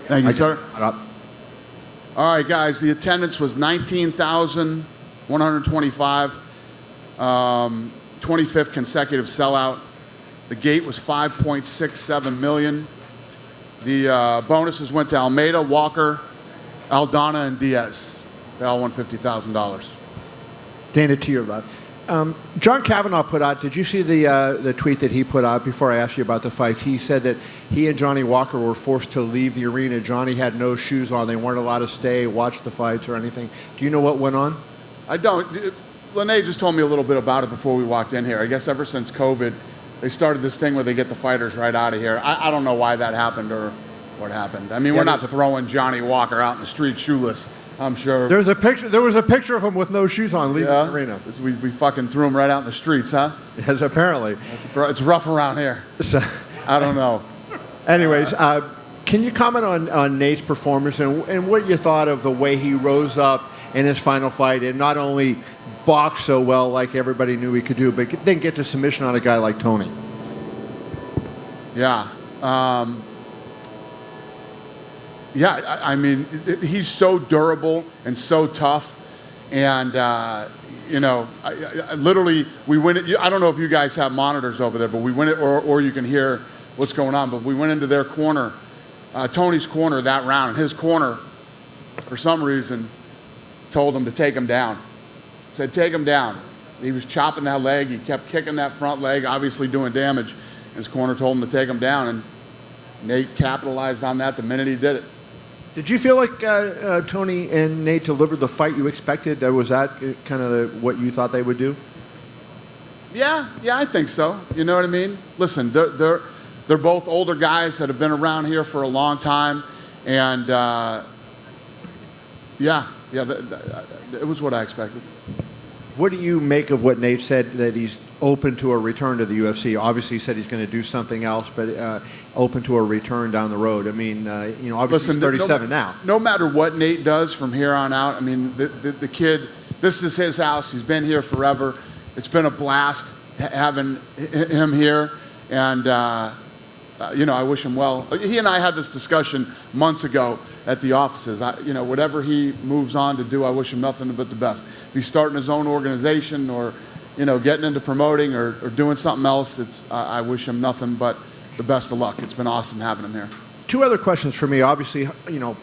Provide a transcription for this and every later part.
Thank you, sir. All right, guys, the attendance was 19,125. 25th consecutive sellout. The gate was 5.67 million. The bonuses went to Almeida, Walker, Aldana, and Diaz. They all won $50,000. Dana, to your left. John Kavanaugh put out, did you see the tweet that he put out before I asked you about the fights? He said that he and Johnny Walker were forced to leave the arena. Johnny had no shoes on. They weren't allowed to stay, watch the fights or anything. Do you know what went on? I don't. Lene just told me a little bit about it before we walked in here. I guess ever since COVID, they started this thing where they get the fighters right out of here. I don't know why that happened or what happened. I mean, we're not throwing Johnny Walker out in the street shoeless, I'm sure. There was a picture of him with no shoes on leaving the arena. We fucking threw him right out in the streets, huh? Yes, apparently. It's rough around here. I don't know. Anyways, can you comment on Nate's performance and what you thought of the way he rose up in his final fight and not only boxed so well like everybody knew he could do, but then get to submission on a guy like Tony? Yeah. I mean, he's so durable and so tough. And, you know, literally, we went, I don't know if you guys have monitors over there, but we went, or you can hear what's going on, but we went into their corner, Tony's corner that round, and his corner, for some reason, told him to take him down. Said, take him down. He was chopping that leg. He kept kicking that front leg, obviously doing damage. His corner told him to take him down, and Nate capitalized on that the minute he did it. Did you feel like Tony and Nate delivered the fight you expected? Was that kind of what you thought they would do? Yeah, I think so. You know what I mean? Listen, they're both older guys that have been around here for a long time, and it was what I expected. What do you make of what Nate said, that he's open to a return to the UFC? Obviously, he said he's going to do something else, but open to a return down the road. I mean, you know, obviously he's 37 now. No matter what Nate does from here on out, I mean, the kid, this is his house. He's been here forever. It's been a blast having him here, and you know, I wish him well. He and I had this discussion months ago at the offices. You know, whatever he moves on to do, I wish him nothing but the best. If he's starting his own organization or, you know, getting into promoting or doing something else, I wish him nothing but the best of luck. It's been awesome having him here. Two other questions for me. Obviously, you know,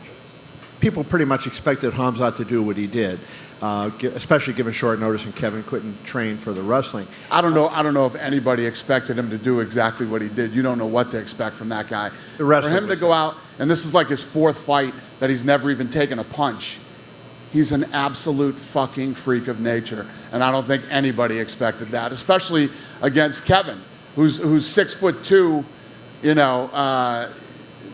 people pretty much expected Khamzat to do what he did, especially given short notice and Kevin couldn't train for the wrestling. I don't know if anybody expected him to do exactly what he did. You don't know what to expect from that guy. For him to go out, and this is like his fourth fight that he's never even taken a punch. He's an absolute fucking freak of nature, and I don't think anybody expected that, especially against Kevin, who's 6'2". You know,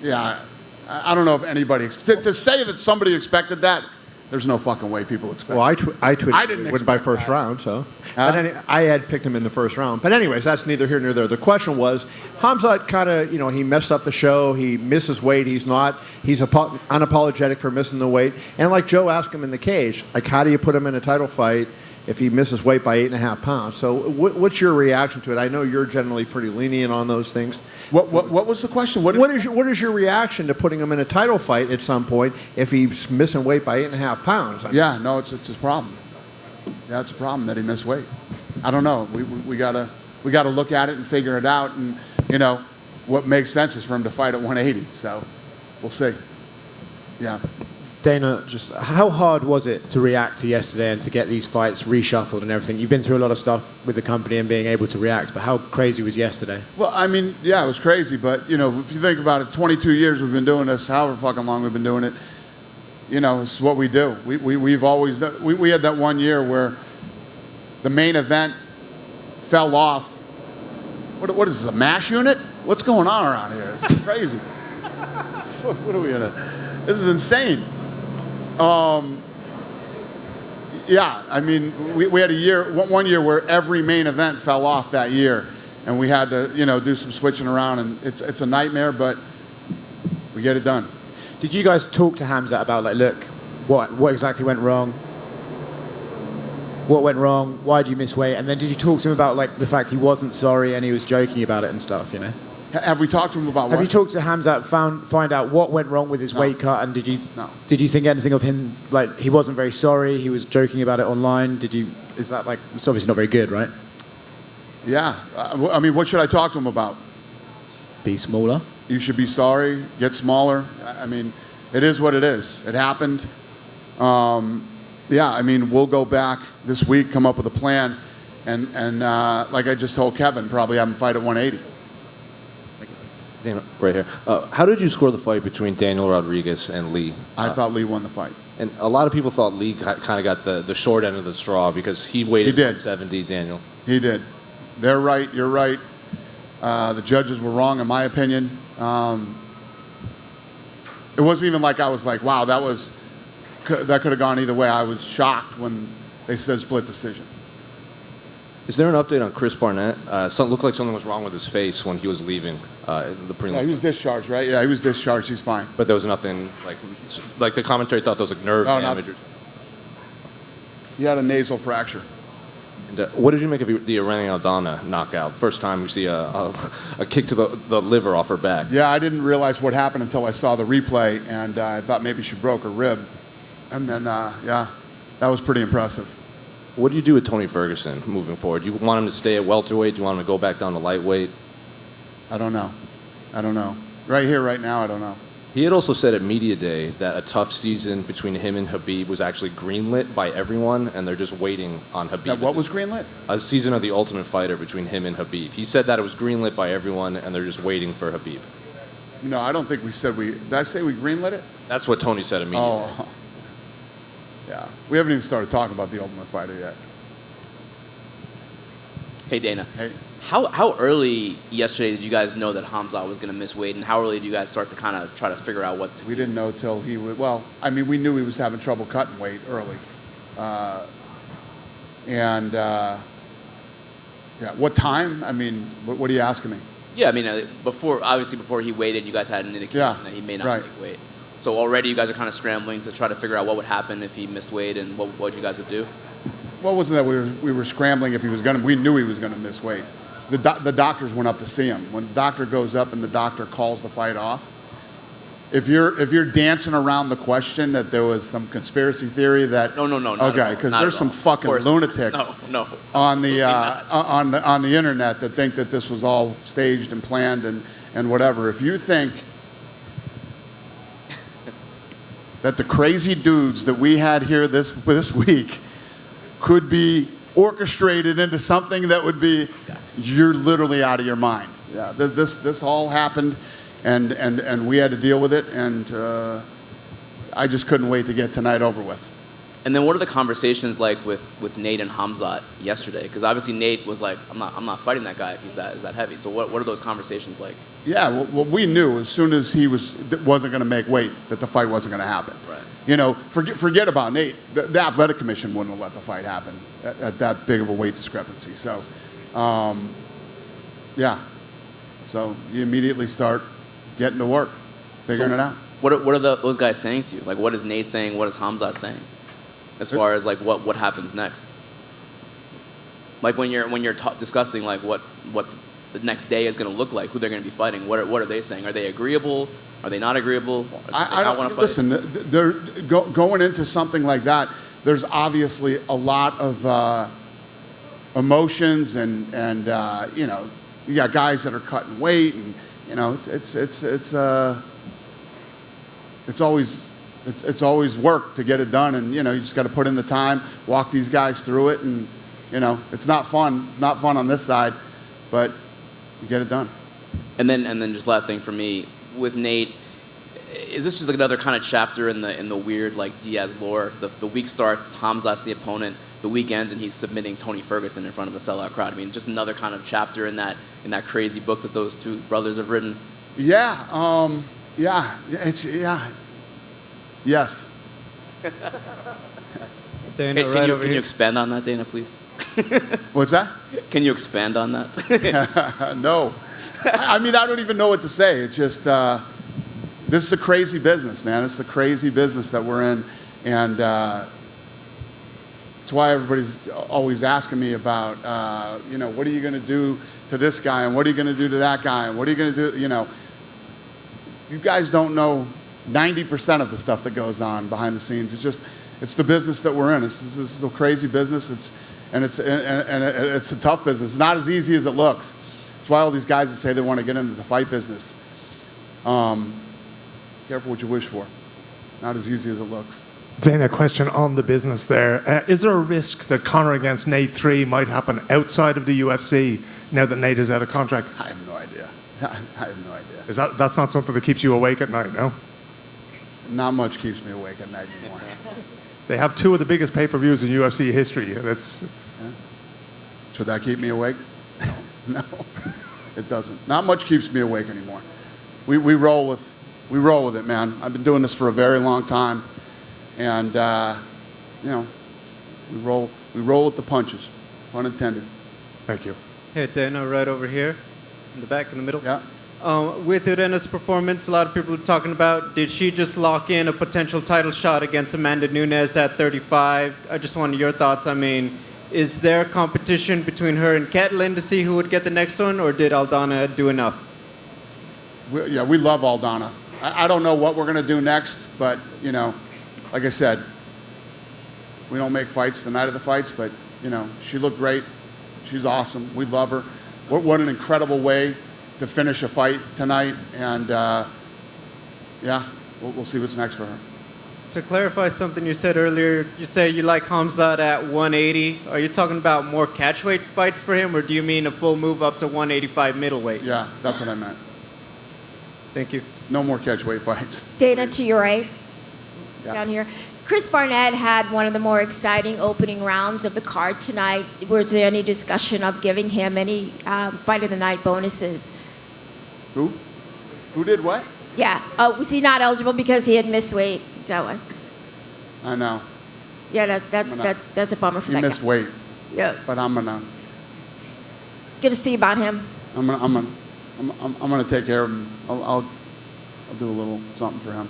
yeah. I don't know if anybody to say that somebody expected that. There's no fucking way people expect. Well, I tweeted with my first round, so. But I had picked him in the first round. But anyways, that's neither here nor there. The question was, Khamzat kind of, you know, he messed up the show. He misses weight. He's unapologetic for missing the weight. And like Joe asked him in the cage, like, how do you put him in a title fight if he misses weight by 8.5 pounds? So what's your reaction to it? I know you're generally pretty lenient on those things. What was the question? What is your reaction to putting him in a title fight at some point if he's missing weight by 8.5 pounds? I mean, yeah, no, it's his problem. Yeah, it's a problem that he missed weight. I don't know. We gotta look at it and figure it out. And you know, what makes sense is for him to fight at 180. So we'll see. Yeah. Dana, just how hard was it to react to yesterday and to get these fights reshuffled and everything? You've been through a lot of stuff with the company and being able to react, but how crazy was yesterday? Well, I mean, yeah, it was crazy, but, you know, if you think about it, 22 years we've been doing this, however fucking long we've been doing it, you know, it's what we do. We've always, we had that one year where the main event fell off. What is this, a MASH unit? What's going on around here? This is crazy. What are we in a, this is insane. Yeah, I mean, we had one year where every main event fell off that year, and we had to, you know, do some switching around, and it's a nightmare, but we get it done. Did you guys talk to Khamzat about, like, look, what exactly went wrong? What went wrong? Why did you miss weight? And then did you talk to him about, like, the fact he wasn't sorry and he was joking about it and stuff, you know? Have we talked to him about Have what? you talked to Khamzat, find out what went wrong with his weight cut, and did you think anything of him, like he wasn't very sorry, he was joking about it online? Is that like, it's obviously not very good, right? Yeah. I mean, what should I talk to him about? Be smaller. You should be sorry, get smaller. I mean, it is what it is. It happened. Yeah, I mean, we'll go back this week, come up with a plan, and like I just told Kevin, probably have him fight at 180. Dana, right here. How did you score the fight between Daniel Rodriguez and Lee? I thought Lee won the fight. And a lot of people thought Lee kind of got the short end of the straw because he weighed 170, Daniel. He did. They're right. You're right. The judges were wrong, in my opinion. It wasn't even like I was like, wow, that could have gone either way. I was shocked when they said split decision. Is there an update on Chris Barnett? Looked like something was wrong with his face when he was leaving the prelim. Yeah, he was discharged, right? Yeah, he was discharged. He's fine. But there was nothing, like the commentary thought there was like nerve damage. He had a nasal fracture. And, what did you make of the Irene Aldana knockout? First time we see a kick to the liver off her back. Yeah, I didn't realize what happened until I saw the replay, and I thought maybe she broke her rib. And then, yeah, that was pretty impressive. What do you do with Tony Ferguson moving forward? Do you want him to stay at welterweight? Do you want him to go back down to lightweight? I don't know. Right here, right now, I don't know. He had also said at Media Day that a tough season between him and Khabib was actually greenlit by everyone, and they're just waiting on Khabib. That what was greenlit? A season of The Ultimate Fighter between him and Khabib. He said that it was greenlit by everyone, and they're just waiting for Khabib. No, I don't think we said Did I say we greenlit it? That's what Tony said at Media Day. Oh. Yeah. We haven't even started talking about The Ultimate Fighter yet. Hey, Dana. Hey. How early yesterday did you guys know that Khamzat was going to miss weight, and how early did you guys start to kind of try to figure out what to do? We didn't know till he would. Well, I mean, we knew he was having trouble cutting weight early. Yeah, what time? I mean, what are you asking me? Yeah, I mean, before he weighed in, you guys had an indication that he may not make weight. So already you guys are kind of scrambling to try to figure out what would happen if he missed weight and what you guys would do? Well, wasn't that we were scrambling if he was going to, we knew he was going to miss weight. The doctors went up to see him. When the doctor goes up and the doctor calls the fight off, if you're dancing around the question that there was some conspiracy theory that no, okay, because there's some fucking lunatics on the internet that think that this was all staged and planned and whatever. If you think that the crazy dudes that we had here this week could be orchestrated into something that would be, you're literally out of your mind. Yeah, this all happened, and we had to deal with it, and I just couldn't wait to get tonight over with. And then what are the conversations like with Nate and Khamzat yesterday? Because obviously Nate was like, I'm not fighting that guy if he's that heavy. So what are those conversations like? Yeah, well, we knew as soon as he wasn't going to make weight that the fight wasn't going to happen. Right. You know, forget about Nate. The athletic commission wouldn't have let the fight happen at that big of a weight discrepancy. So, yeah. So you immediately start getting to work, figuring it out. What are those guys saying to you? Like, what is Nate saying? What is Khamzat saying? As far as like what happens next? Like when you're discussing like what the next day is going to look like, who they're going to be fighting. What are they saying? Are they agreeable? Are they not agreeable? I don't want to listen. They're going into something like that. There's obviously a lot of emotions and you know, you got guys that are cutting weight, and you know it's always work to get it done, and you know you just got to put in the time, walk these guys through it, and you know it's not fun. It's not fun on this side, but you get it done. And then just last thing for me with Nate, is this just like another kind of chapter in the weird like Diaz lore? The week starts, Khamzat's the opponent. The week ends, and he's submitting Tony Ferguson in front of a sellout crowd. I mean, just another kind of chapter in that crazy book that those two brothers have written. Yeah. Yes. Dana, can you expand on that, Dana, please? What's that? Can you expand on that? No. I mean, I don't even know what to say. It's just, this is a crazy business, man. It's a crazy business that we're in. And That's why everybody's always asking me about, what are you going to do to this guy, and what are you going to do to that guy, and what are you going to do, You guys don't know 90% of the stuff that goes on behind the scenes. It's the business that we're in. This is a crazy business. It's a tough business. It's not as easy as it looks. That's why all these guys that say they want to get into the fight business. Careful what you wish for. Not as easy as it looks. Dana, question on the business there. Is there a risk that Conor against Nate 3 might happen outside of the UFC now that Nate is out of contract? I have no idea. I have no idea. That's not something that keeps you awake at night, no? Not much keeps me awake at night anymore. They have 2 of the biggest pay-per-views in UFC history. Should that keep me awake? No, it doesn't. Not much keeps me awake anymore. We roll with it, man. I've been doing this for a very long time, and we roll with the punches, pun intended. Thank you. Hey, Dana, right over here, in the back, in the middle. Yeah. With Irena's performance, a lot of people are talking about, did she just lock in a potential title shot against Amanda Nunes at 35? I just wanted your thoughts. I mean, is there competition between her and Ketlin to see who would get the next one, or did Aldana do enough? We love Aldana. I don't know what we're going to do next, but, like I said, we don't make fights the night of the fights, but, she looked great. She's awesome. We love her. What an incredible way to finish a fight tonight, and we'll see what's next for her. To clarify something you said earlier, you say you like Khamzat at 180. Are you talking about more catchweight fights for him, or do you mean a full move up to 185 middleweight? Yeah, that's what I meant. Thank you. No more catchweight fights. Dana, to your right, Yeah. down here. Chris Barnett had one of the more exciting opening rounds of the card tonight. Was there any discussion of giving him any fight of the night bonuses? Who? Who did what? Yeah. Was he not eligible because he had missed weight? So, I know. yeah, that's a bummer for He that missed guy. weight, Yeah. but I'm gonna Good to see about him. take care of him. I'll do a little something for him.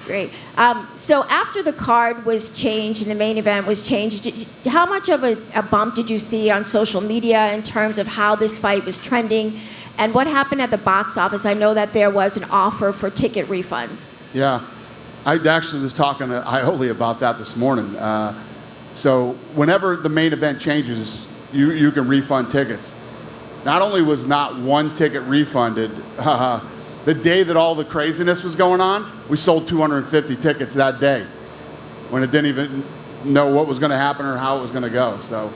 Great. So after the card was changed and the main event was changed, how much of a bump did you see on social media in terms of how this fight was trending? And what happened at the box office? I know that there was an offer for ticket refunds. Yeah, I actually was talking to Ioli about that this morning. So whenever the main event changes, you can refund tickets. Not only was not one ticket refunded, the day that all the craziness was going on, we sold 250 tickets that day when it didn't even know what was going to happen or how it was going to go. So,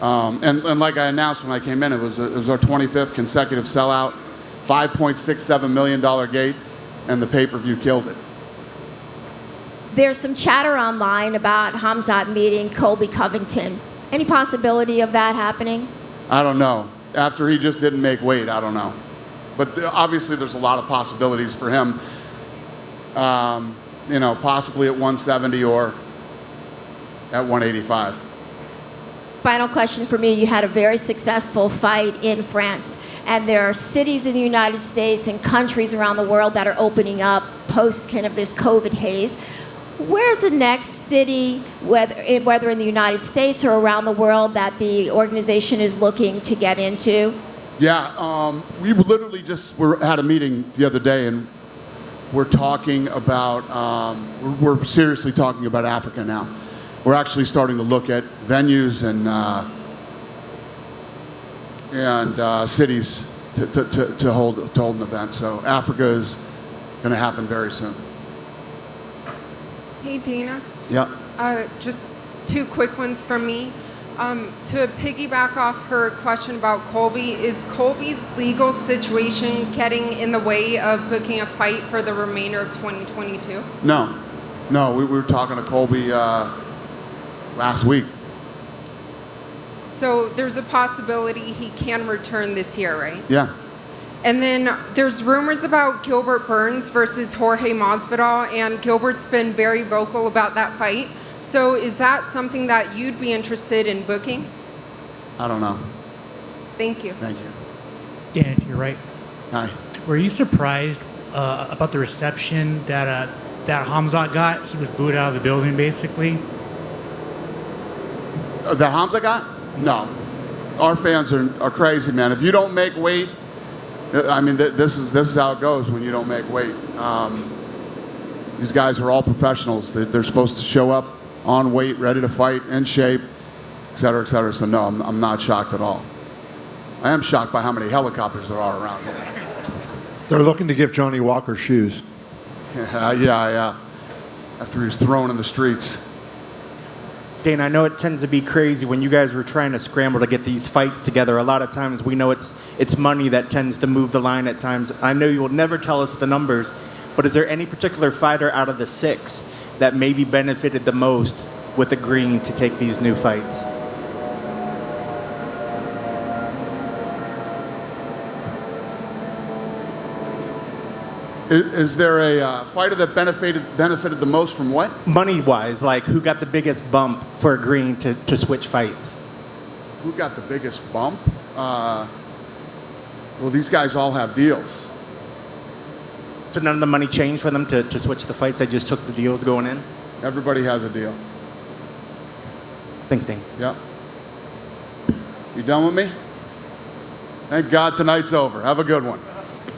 and like I announced when I came in, it was our 25th consecutive sellout, $5.67 million gate, and the pay-per-view killed it. There's some chatter online about Khamzat meeting Colby Covington. Any possibility of that happening? I don't know. After he just didn't make weight, I don't know. But obviously there's a lot of possibilities for him, possibly at 170 or at 185. Final question for me. You had a very successful fight in France, and there are cities in the United States and countries around the world that are opening up post kind of this COVID haze. Where's the next city, whether in the United States or around the world, that the organization is looking to get into? Yeah, we literally just had a meeting the other day, and we're talking about, we're seriously talking about Africa now. We're actually starting to look at venues and cities to hold an event. So Africa is going to happen very soon. Hey, Dana. Yeah. Just two quick ones from me. To piggyback off her question about Colby, is Colby's legal situation getting in the way of booking a fight for the remainder of 2022? No, we were talking to Colby last week. So there's a possibility he can return this year, right? Yeah. And then there's rumors about Gilbert Burns versus Jorge Masvidal, and Gilbert's been very vocal about that fight. So is that something that you'd be interested in booking? I don't know. Thank you. Thank you. Dan, you're right. Hi. Were you surprised about the reception that Khamzat got? He was booed out of the building, basically. The Khamzat guy? No. Our fans are crazy, man. If you don't make weight, I mean, this is how it goes when you don't make weight. These guys are all professionals. They're supposed to show up on weight, ready to fight, in shape, et cetera, et cetera. So no, I'm not shocked at all. I am shocked by how many helicopters there are around here. They're looking to give Johnny Walker shoes. Yeah. After he was thrown in the streets. Dane, I know it tends to be crazy when you guys were trying to scramble to get these fights together. A lot of times we know it's money that tends to move the line at times. I know you will never tell us the numbers, but is there any particular fighter out of the 6 that maybe benefited the most with agreeing to take these new fights? Is there a fighter that benefited the most from what? Money-wise, like who got the biggest bump for agreeing to switch fights? Who got the biggest bump? Well, these guys all have deals. So none of the money changed for them to switch the fights? They just took the deals going in? Everybody has a deal. Thanks, Dane. Yeah. You done with me? Thank God tonight's over. Have a good one.